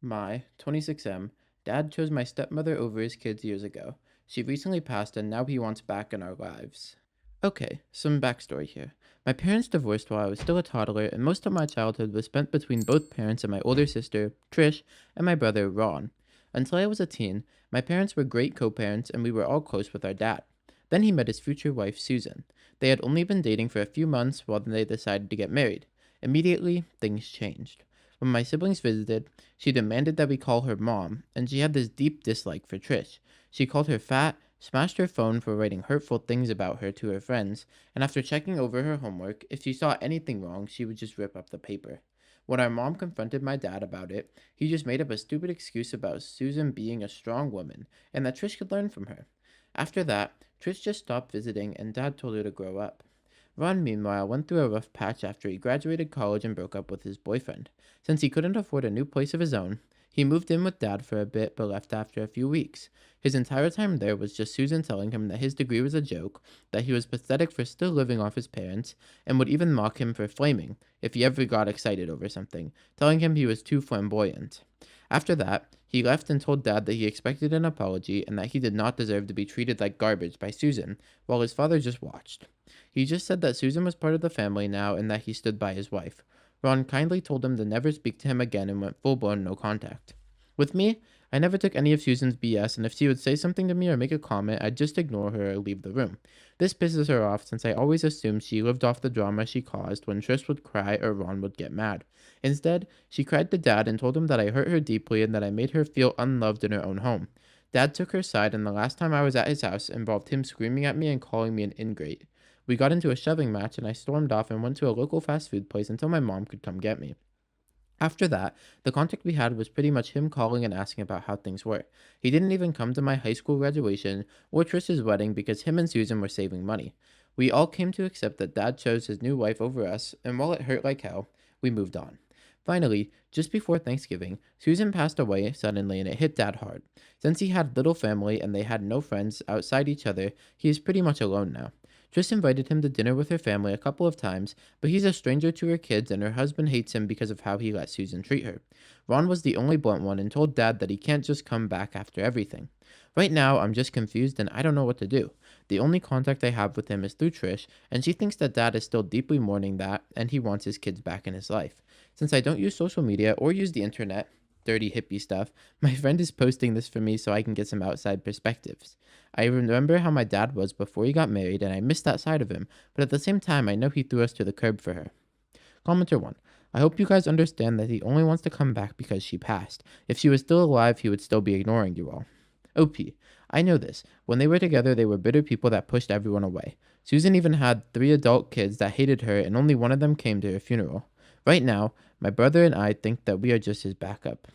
My 26M dad chose my stepmother over his kids years ago. She recently passed and now he wants back in our lives. Okay, some backstory here. My parents divorced while I was still a toddler, and most of my childhood was spent between both parents and my older sister, Trish, and my brother, Ron. Until I was a teen, my parents were great co parents and we were all close with our dad. Then he met his future wife, Susan. They had only been dating for a few months while they decided to get married. Immediately, things changed. When my siblings visited, she demanded that we call her mom, and she had this deep dislike for Trish. She called her fat, smashed her phone for writing hurtful things about her to her friends, and after checking over her homework, if she saw anything wrong, she would just rip up the paper. When our mom confronted my dad about it, he just made up a stupid excuse about Susan being a strong woman and that Trish could learn from her. After that, Trish just stopped visiting and dad told her to grow up. Ron, meanwhile, went through a rough patch after he graduated college and broke up with his boyfriend. Since he couldn't afford a new place of his own, he moved in with dad for a bit but left after a few weeks. His entire time there was just Susan telling him that his degree was a joke, that he was pathetic for still living off his parents, and would even mock him for flaming if he ever got excited over something, telling him he was too flamboyant. After that, he left and told dad that he expected an apology and that he did not deserve to be treated like garbage by Susan, while his father just watched. He just said that Susan was part of the family now and that he stood by his wife. Ron kindly told him to never speak to him again and went full blown no contact. With me, I never took any of Susan's BS, and if she would say something to me or make a comment, I'd just ignore her or leave the room. This pisses her off since I always assumed she lived off the drama she caused when Trish would cry or Ron would get mad. Instead, she cried to Dad and told him that I hurt her deeply and that I made her feel unloved in her own home. Dad took her side, and the last time I was at his house involved him screaming at me and calling me an ingrate. We got into a shoving match, and I stormed off and went to a local fast food place until my mom could come get me. After that, the contact we had was pretty much him calling and asking about how things were. He didn't even come to my high school graduation or Trish's wedding because him and Susan were saving money. We all came to accept that Dad chose his new wife over us, and while it hurt like hell, we moved on. Finally, just before Thanksgiving, Susan passed away suddenly and it hit Dad hard. Since he had little family and they had no friends outside each other, he is pretty much alone now. Trish invited him to dinner with her family a couple of times, but he's a stranger to her kids and her husband hates him because of how he let Susan treat her. Ron was the only blunt one and told Dad that he can't just come back after everything. Right now, I'm just confused and I don't know what to do. The only contact I have with him is through Trish, and she thinks that Dad is still deeply mourning that and he wants his kids back in his life. Since I don't use social media or use the internet, dirty hippie stuff, my friend is posting this for me so I can get some outside perspectives. I remember how my dad was before he got married and I miss that side of him, but at the same time I know he threw us to the curb for her. Commenter 1. I hope you guys understand that he only wants to come back because she passed. If she was still alive, he would still be ignoring you all. OP. I know this. When they were together, they were bitter people that pushed everyone away. Susan even had 3 adult kids that hated her, and only one of them came to her funeral. Right now, my brother and I think that we are just his backup.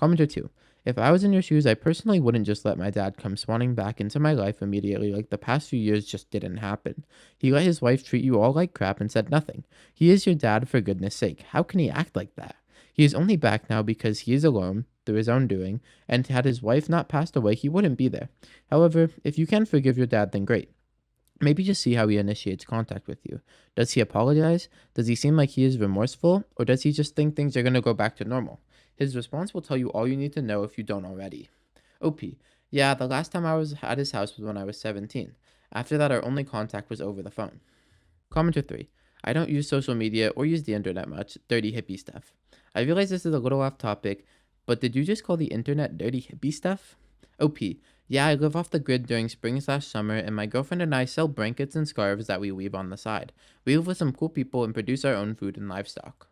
Commenter 2. If I was in your shoes, I personally wouldn't just let my dad come swanning back into my life immediately like the past few years just didn't happen. He let his wife treat you all like crap and said nothing. He is your dad for goodness sake. How can he act like that? He is only back now because he is alone, through his own doing, and had his wife not passed away, he wouldn't be there. However, if you can forgive your dad, then great. Maybe just see how he initiates contact with you. Does he apologize? Does he seem like he is remorseful? Or does he just think things are going to go back to normal? His response will tell you all you need to know if you don't already. OP. Yeah, the last time I was at his house was when I was 17. After that, our only contact was over the phone. Commenter 3. I don't use social media or use the internet much, dirty hippie stuff. I realize this is a little off topic, but did you just call the internet dirty hippie stuff? OP. Yeah, I live off the grid during spring/summer, and my girlfriend and I sell blankets and scarves that we weave on the side. We live with some cool people and produce our own food and livestock.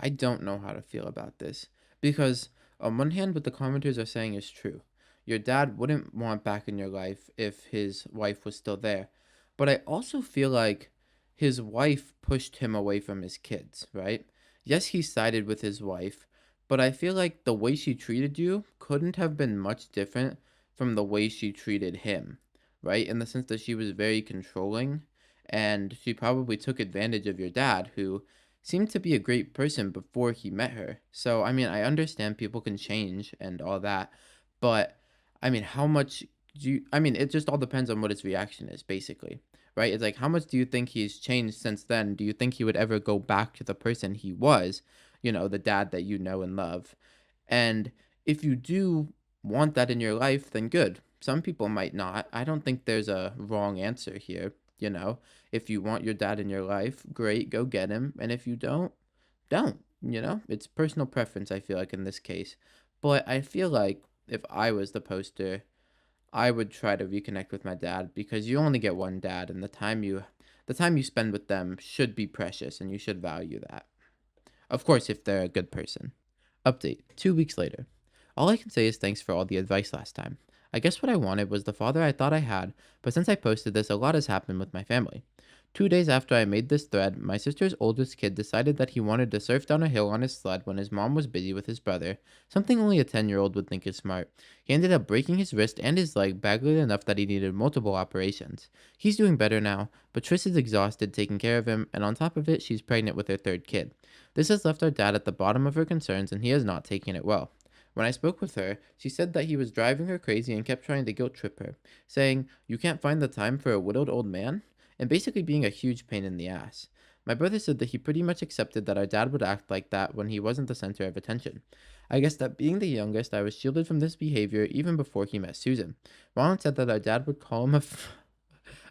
I don't know how to feel about this, because on one hand, what the commenters are saying is true. Your dad wouldn't want back in your life if his wife was still there. But I also feel like his wife pushed him away from his kids, right? Yes, he sided with his wife, but I feel like the way she treated you couldn't have been much different from the way she treated him, right? In the sense that she was very controlling and she probably took advantage of your dad, who seemed to be a great person before he met her. So, I mean, I understand people can change and all that, but I mean, how much I mean, it just all depends on what his reaction is, basically, right? It's like, how much do you think he's changed since then? Do you think he would ever go back to the person he was, the dad that you know and love? And if you do want that in your life, then good. Some people might not. I don't think there's a wrong answer here, you know? If you want your dad in your life, great, go get him. And if you don't, you know? It's personal preference, I feel like, in this case. But I feel like if I was the poster, I would try to reconnect with my dad because you only get one dad and the time you spend with them should be precious and you should value that. Of course, if they're a good person. Update 2 weeks later. All I can say is thanks for all the advice last time. I guess what I wanted was the father I thought I had, but since I posted this, a lot has happened with my family. 2 days after I made this thread, my sister's oldest kid decided that he wanted to surf down a hill on his sled when his mom was busy with his brother, something only a 10-year-old would think is smart. He ended up breaking his wrist and his leg badly enough that he needed multiple operations. He's doing better now, but Trish is exhausted taking care of him, and on top of it, she's pregnant with her third kid. This has left our dad at the bottom of her concerns, and he has not taken it well. When I spoke with her, she said that he was driving her crazy and kept trying to guilt trip her, saying, "You can't find the time for a widowed old man?" and basically being a huge pain in the ass. My brother said that he pretty much accepted that our dad would act like that when he wasn't the center of attention. I guess that being the youngest, I was shielded from this behavior even before he met Susan. Ron said that our dad would call him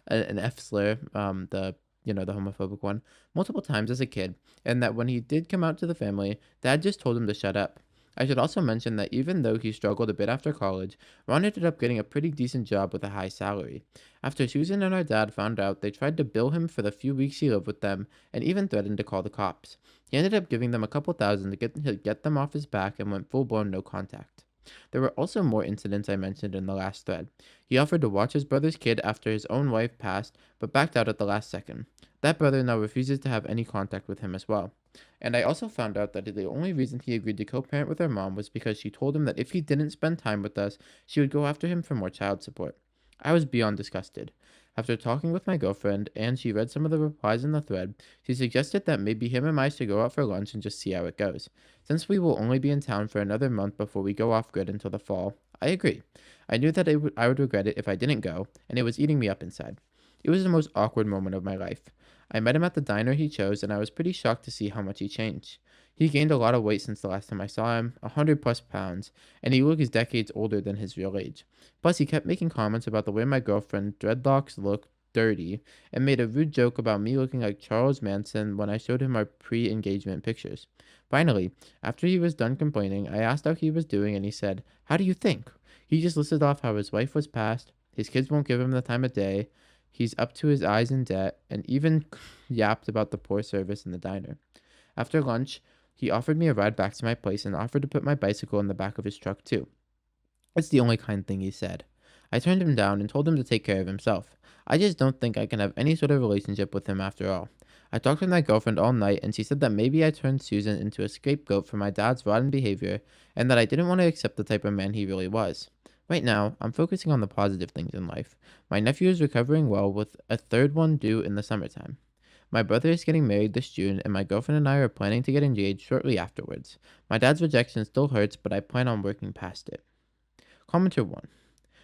an F slur, the homophobic one, multiple times as a kid, and that when he did come out to the family, Dad just told him to shut up. I should also mention that even though he struggled a bit after college, Ron ended up getting a pretty decent job with a high salary. After Susan and our dad found out, they tried to bill him for the few weeks he lived with them, and even threatened to call the cops. He ended up giving them a couple thousand to get them off his back and went full blown no contact. There were also more incidents I mentioned in the last thread. He offered to watch his brother's kid after his own wife passed, but backed out at the last second. That brother now refuses to have any contact with him as well. And I also found out that the only reason he agreed to co parent with our mom was because she told him that if he didn't spend time with us, she would go after him for more child support. I was beyond disgusted. After talking with my girlfriend, and she read some of the replies in the thread, she suggested that maybe him and I should go out for lunch and just see how it goes. Since we will only be in town for another month before we go off grid until the fall, I agreed. I knew that I would regret it if I didn't go, and it was eating me up inside. It was the most awkward moment of my life. I met him at the diner he chose, and I was pretty shocked to see how much he changed. He gained a lot of weight since the last time I saw him, 100+ pounds, and he looks decades older than his real age. Plus, he kept making comments about the way my girlfriend dreadlocks look dirty, and made a rude joke about me looking like Charles Manson when I showed him our pre-engagement pictures. Finally, after he was done complaining, I asked how he was doing, and he said, "How do you think?" He just listed off how his wife was passed, his kids won't give him the time of day, he's up to his eyes in debt, and even yapped about the poor service in the diner. After lunch, he offered me a ride back to my place and offered to put my bicycle in the back of his truck too. It's the only kind thing he said. I turned him down and told him to take care of himself. I just don't think I can have any sort of relationship with him after all. I talked with my girlfriend all night, and she said that maybe I turned Susan into a scapegoat for my dad's rotten behavior and that I didn't want to accept the type of man he really was. Right now, I'm focusing on the positive things in life. My nephew is recovering well with a third one due in the summertime. My brother is getting married this June, and my girlfriend and I are planning to get engaged shortly afterwards. My dad's rejection still hurts, but I plan on working past it. Commenter 1.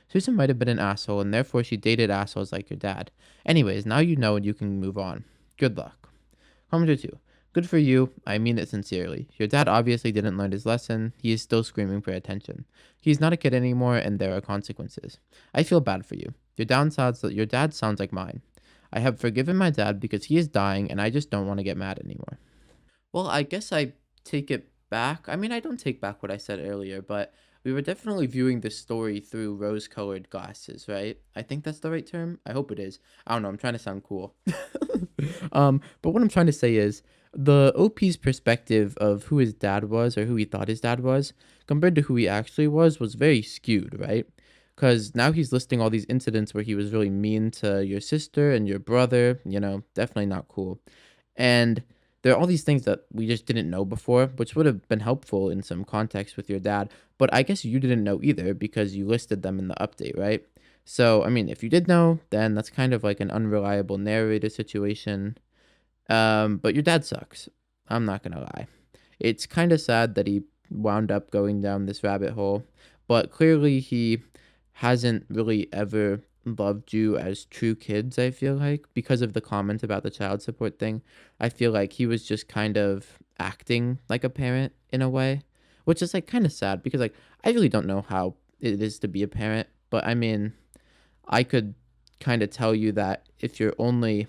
Susan might have been an asshole, and therefore she dated assholes like your dad. Anyways, now you know and you can move on. Good luck. Commenter 2. Good for you. I mean it sincerely. Your dad obviously didn't learn his lesson. He is still screaming for attention. He's not a kid anymore, and there are consequences. I feel bad for you. Your dad sounds like mine. I have forgiven my dad because he is dying, and I just don't want to get mad anymore. Well, I guess I take it back. I mean, I don't take back what I said earlier, but we were definitely viewing this story through rose-colored glasses, right? I think that's the right term. I hope it is. I don't know. I'm trying to sound cool. But what I'm trying to say is the OP's perspective of who his dad was or who he thought his dad was compared to who he actually was very skewed, right? Because now he's listing all these incidents where he was really mean to your sister and your brother, definitely not cool. And there are all these things that we just didn't know before, which would have been helpful in some context with your dad. But I guess you didn't know either because you listed them in the update, right? So, I mean, if you did know, then that's kind of like an unreliable narrator situation. But your dad sucks. I'm not gonna lie. It's kind of sad that he wound up going down this rabbit hole, but clearly he hasn't really ever loved you as true kids, I feel like, because of the comment about the child support thing. I feel like he was just kind of acting like a parent in a way, which is like kind of sad because like I really don't know how it is to be a parent, but I mean, I could kind of tell you that if you're only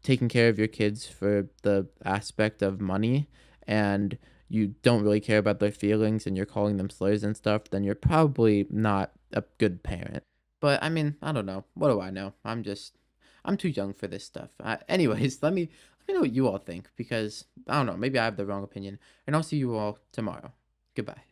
taking care of your kids for the aspect of money and you don't really care about their feelings and you're calling them slurs and stuff, then you're probably not a good parent. But I mean, I don't know. What do I know? I'm too young for this stuff. Anyways, let me know what you all think because I don't know. Maybe I have the wrong opinion. And I'll see you all tomorrow. Goodbye.